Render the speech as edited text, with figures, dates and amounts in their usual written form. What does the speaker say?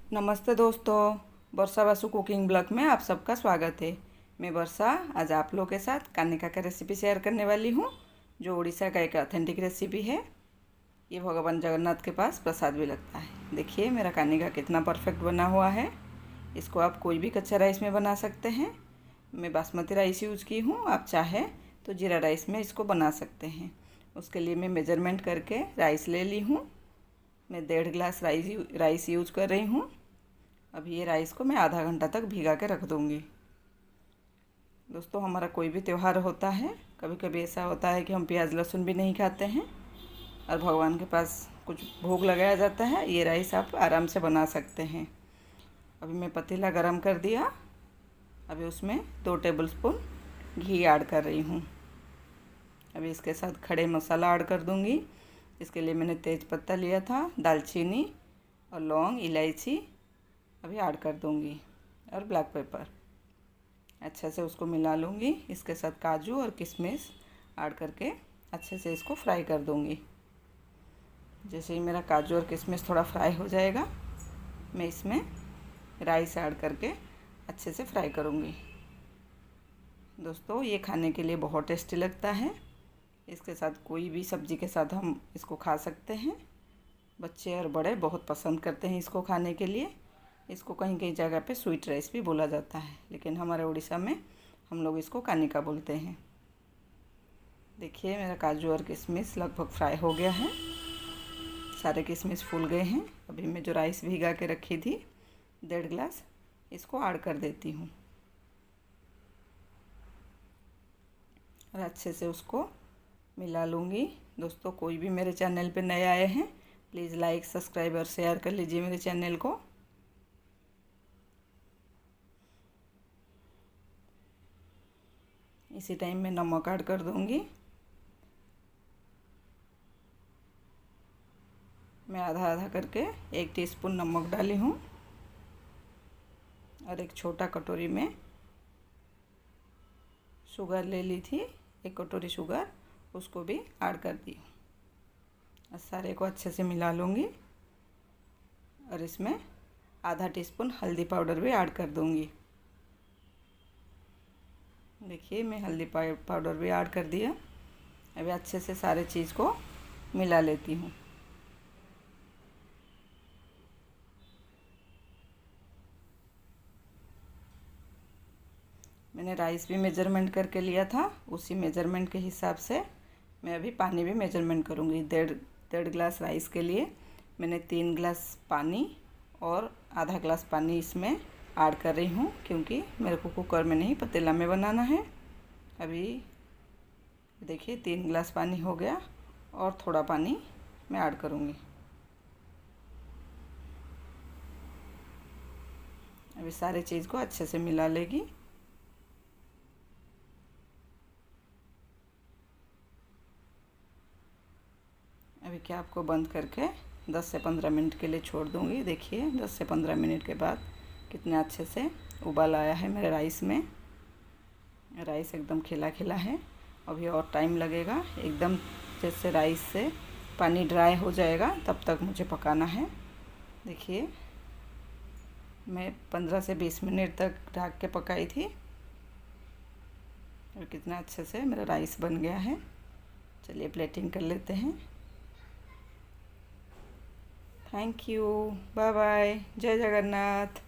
नमस्ते दोस्तों, वर्षा Basu cooking blog में आप सबका स्वागत है। मैं वर्षा आज आप लोगों के साथ कानिका का रेसिपी शेयर करने वाली हूँ, जो उड़ीसा का एक ऑथेंटिक रेसिपी है। ये भगवान जगन्नाथ के पास प्रसाद भी लगता है। देखिए मेरा कानिका कितना परफेक्ट बना हुआ है। इसको आप कोई भी कच्चा राइस में बना सकते हैं। मैं बासमती राइस यूज़ की हूँ, आप चाहे तो जीरा राइस में इसको बना सकते हैं। उसके लिए मैं मेजरमेंट करके राइस ले ली हूँ। मैं 1.5 गिलास राइस यूज़ कर रही हूँ। अब ये राइस को मैं आधा घंटा तक भिगा के रख दूँगी। दोस्तों, हमारा कोई भी त्यौहार होता है, कभी कभी ऐसा होता है कि हम प्याज लहसुन भी नहीं खाते हैं और भगवान के पास कुछ भोग लगाया जाता है। ये राइस आप आराम से बना सकते हैं। अभी मैं पतीला गरम कर दिया। अभी उसमें 2 टेबलस्पून घी ऐड कर रही हूँ। अभी इसके साथ खड़े मसाला ऐड कर दूँगी। इसके लिए मैंने तेज पत्ता लिया था, दालचीनी और लौंग, इलायची अभी ऐड कर दूँगी और ब्लैक पेपर। अच्छे से उसको मिला लूँगी। इसके साथ काजू और किशमिश ऐड करके अच्छे से इसको फ्राई कर दूँगी। जैसे ही मेरा काजू और किशमिश थोड़ा फ्राई हो जाएगा, मैं इसमें राइस ऐड करके अच्छे से फ्राई करूँगी। दोस्तों, ये खाने के लिए बहुत टेस्टी लगता है। इसके साथ कोई भी सब्ज़ी के साथ हम इसको खा सकते हैं। बच्चे और बड़े बहुत पसंद करते हैं इसको खाने के लिए। इसको कहीं कहीं जगह पे स्वीट राइस भी बोला जाता है, लेकिन हमारे उड़ीसा में हम लोग इसको कानिका बोलते हैं। देखिए मेरा काजू और किशमिश लगभग फ्राई हो गया है। सारे किशमिश फूल गए हैं। अभी मैं जो राइस भिगा के रखी थी 1.5 गिलास, इसको ऐड कर देती हूँ और अच्छे से उसको मिला लूँगी। दोस्तों, कोई भी मेरे चैनल पे नए आए हैं, प्लीज़ लाइक, सब्सक्राइब और शेयर कर लीजिए मेरे चैनल को। इसी टाइम में नमक ऐड कर दूँगी। मैं आधा आधा करके 1 टीस्पून नमक डाली हूँ और एक छोटा कटोरी में शुगर ले ली थी, 1 कटोरी शुगर, उसको भी ऐड कर दी और सारे को अच्छे से मिला लूँगी। और इसमें आधा टीस्पून हल्दी पाउडर भी ऐड कर दूँगी। देखिए मैं हल्दी पाउडर भी ऐड कर दिया। अभी अच्छे से सारे चीज़ को मिला लेती हूँ। मैंने राइस भी मेजरमेंट करके लिया था, उसी मेजरमेंट के हिसाब से मैं अभी पानी भी मेजरमेंट करूँगी। 1.5 गिलास राइस के लिए मैंने 3 गिलास पानी और आधा गिलास पानी इसमें ऐड कर रही हूँ, क्योंकि मेरे को कुकर में नहीं पतीला में बनाना है। अभी देखिए 3 गिलास पानी हो गया और थोड़ा पानी मैं ऐड करूँगी। अभी सारे चीज़ को अच्छे से मिला लेगी। अभी क्या आपको बंद करके 10 से 15 मिनट के लिए छोड़ दूँगी। देखिए 10 से 15 मिनट के बाद कितने अच्छे से उबाल आया है मेरे राइस में। राइस एकदम खिला खिला है। अभी और टाइम लगेगा। एकदम जैसे राइस से पानी ड्राई हो जाएगा तब तक मुझे पकाना है। देखिए मैं 15 से 20 मिनट तक ढक के पकाई थी और कितना अच्छे से मेरा राइस बन गया है। चलिए प्लेटिंग कर लेते हैं। थैंक यू, बाय बाय, जय जगन्नाथ।